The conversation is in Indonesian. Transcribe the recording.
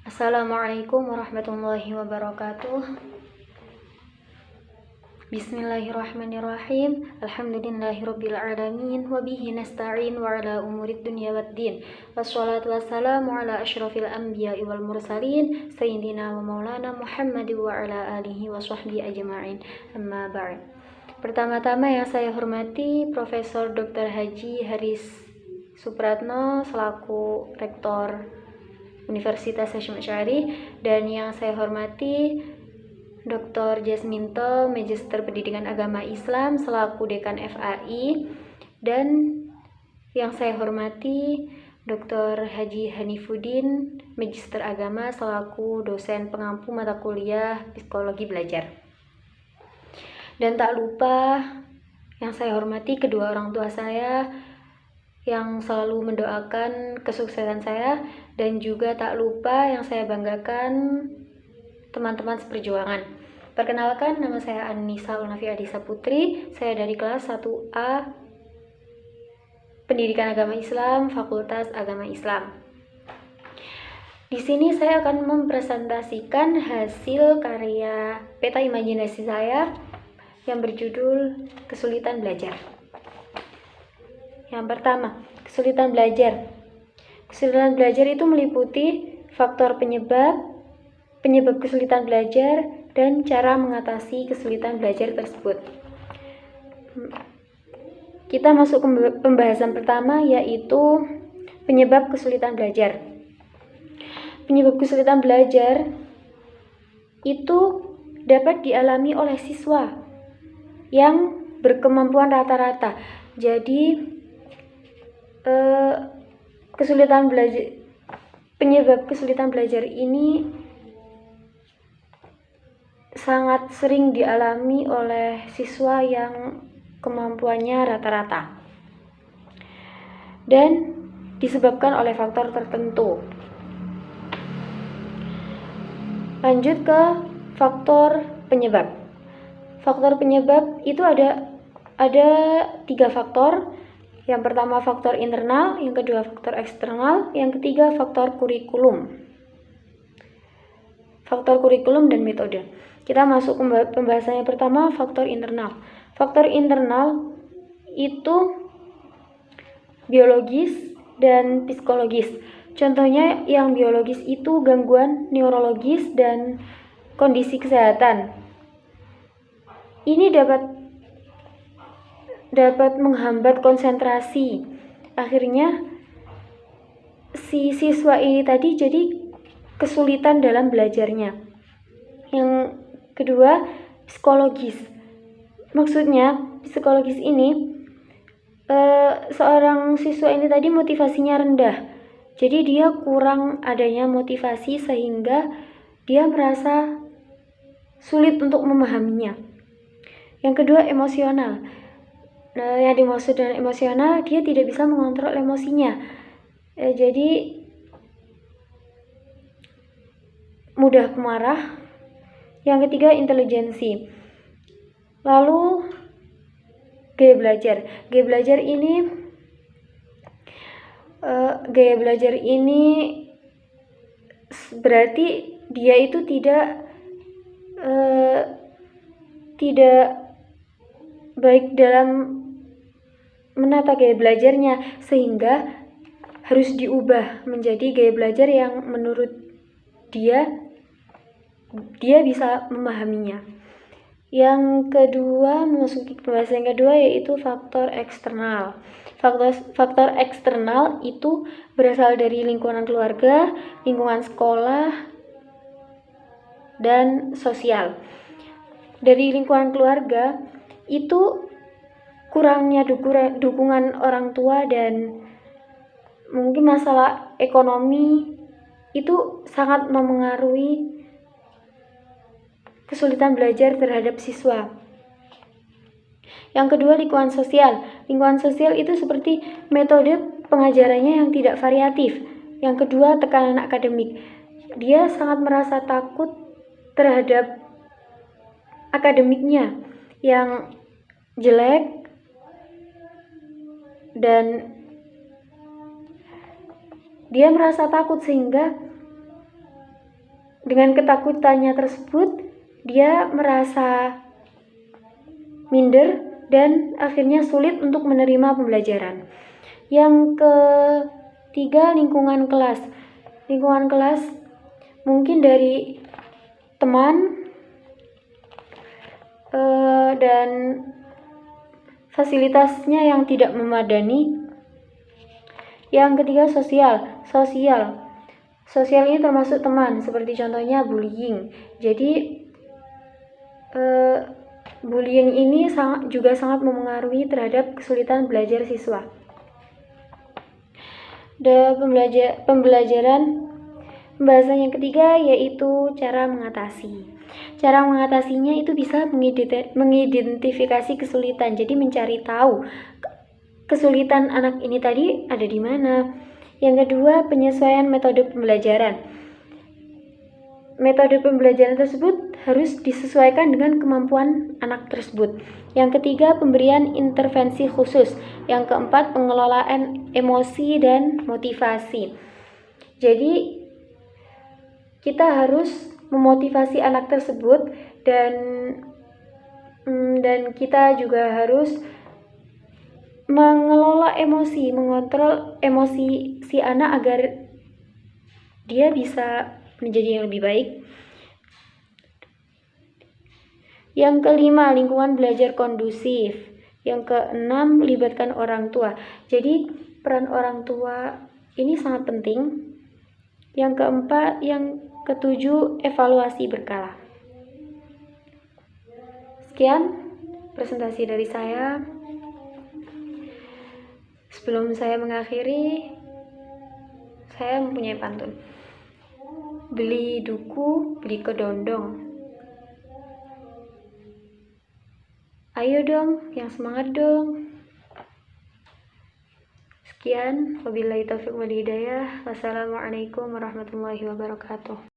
Assalamualaikum warahmatullahi wabarakatuh. Bismillahirrahmanirrahim. Alhamdulillahirabbil alamin wa bihi nasta'in wa ala umurid dunya waddin. Wassalatu wassalamu ala asyrafil anbiya'i wal mursalin sayyidina wa maulana Muhammad wa ala alihi wa sahbihi ajma'in. Amma ba'd. Pertama-tama yang saya hormati Profesor Dr. Haji Haris Supratno selaku Rektor Universitas Hasyim Asy'ari, dan yang saya hormati Dr. Jasminto, Magister Pendidikan Agama Islam selaku Dekan FAI, dan yang saya hormati Dr. Haji Hanifuddin, Magister Agama selaku dosen pengampu mata kuliah Psikologi Belajar. Dan tak lupa yang saya hormati kedua orang tua saya yang selalu mendoakan kesuksesan saya, dan juga tak lupa yang saya banggakan teman-teman seperjuangan. Perkenalkan, nama saya Anissa Ulnafi Adisa Putri. Saya dari kelas 1A Pendidikan Agama Islam, Fakultas Agama Islam. Di sini saya akan mempresentasikan hasil karya peta imajinasi saya yang berjudul Kesulitan Belajar. Yang pertama, kesulitan belajar. Kesulitan belajar itu meliputi faktor penyebab kesulitan belajar, dan cara mengatasi kesulitan belajar tersebut. Kita masuk ke pembahasan pertama, yaitu penyebab kesulitan belajar. Penyebab kesulitan belajar itu dapat dialami oleh siswa yang berkemampuan rata-rata. Jadi penyebab kesulitan belajar ini sangat sering dialami oleh siswa yang kemampuannya rata-rata dan disebabkan oleh faktor tertentu. Lanjut ke faktor penyebab. Faktor penyebab itu ada 3 faktor. Yang pertama faktor internal, yang kedua faktor eksternal, yang ketiga faktor kurikulum. Faktor kurikulum dan metode. Kita masuk ke pembahasannya. Pertama, faktor internal. Faktor internal itu biologis dan psikologis. Contohnya yang biologis itu gangguan neurologis dan kondisi kesehatan. Ini dapat menghambat konsentrasi. Akhirnya si siswa ini tadi jadi kesulitan dalam belajarnya. Yang kedua, psikologis. Maksudnya psikologis ini seorang siswa ini tadi motivasinya rendah. Jadi dia kurang adanya motivasi sehingga dia merasa sulit untuk memahaminya. Yang kedua, emosional. Nah, yang dimaksud dengan emosional, dia tidak bisa mengontrol emosinya. Jadi mudah pemarah. Yang ketiga, intelijensi. Lalu gaya belajar. Gaya belajar ini berarti dia itu tidak baik dalam menata gaya belajarnya, sehingga harus diubah menjadi gaya belajar yang menurut dia bisa memahaminya. Yang kedua, memasuki pembahasan yang kedua, yaitu faktor eksternal. Faktor eksternal itu berasal dari lingkungan keluarga, lingkungan sekolah, dan sosial. Dari lingkungan keluarga itu kurangnya dukungan orang tua, dan mungkin masalah ekonomi itu sangat memengaruhi kesulitan belajar terhadap siswa. Yang kedua, lingkungan sosial. Lingkungan sosial itu seperti metode pengajarannya yang tidak variatif. Yang kedua, tekanan akademik. Dia sangat merasa takut terhadap akademiknya yang jelek, dan dia merasa takut sehingga dengan ketakutannya tersebut, dia merasa minder dan akhirnya sulit untuk menerima pembelajaran. Yang ketiga, lingkungan kelas. Lingkungan kelas mungkin dari teman dan fasilitasnya yang tidak memadai. Yang ketiga, sosial ini termasuk teman, seperti contohnya bullying. Jadi bullying ini juga sangat memengaruhi terhadap kesulitan belajar siswa. Pembahasan yang ketiga yaitu cara mengatasi. Cara mengatasinya itu bisa mengidentifikasi kesulitan, jadi mencari tahu kesulitan anak ini tadi ada di mana. Yang kedua, penyesuaian metode pembelajaran. Metode pembelajaran tersebut harus disesuaikan dengan kemampuan anak tersebut. Yang ketiga, pemberian intervensi khusus. Yang keempat, pengelolaan emosi dan motivasi. Jadi kita harus memotivasi anak tersebut dan kita juga harus mengelola emosi, mengontrol emosi si anak agar dia bisa menjadi yang lebih baik. Yang kelima, lingkungan belajar kondusif. Yang keenam, libatkan orang tua. Jadi peran orang tua ini sangat penting. Yang ketujuh, evaluasi berkala. Sekian presentasi dari saya. Sebelum saya mengakhiri, saya mempunyai pantun. Beli duku, beli kedondong. Ayo dong, yang semangat dong. Sekian, wabillahi taufiq wal hidayah. Wassalamualaikum warahmatullahi wabarakatuh.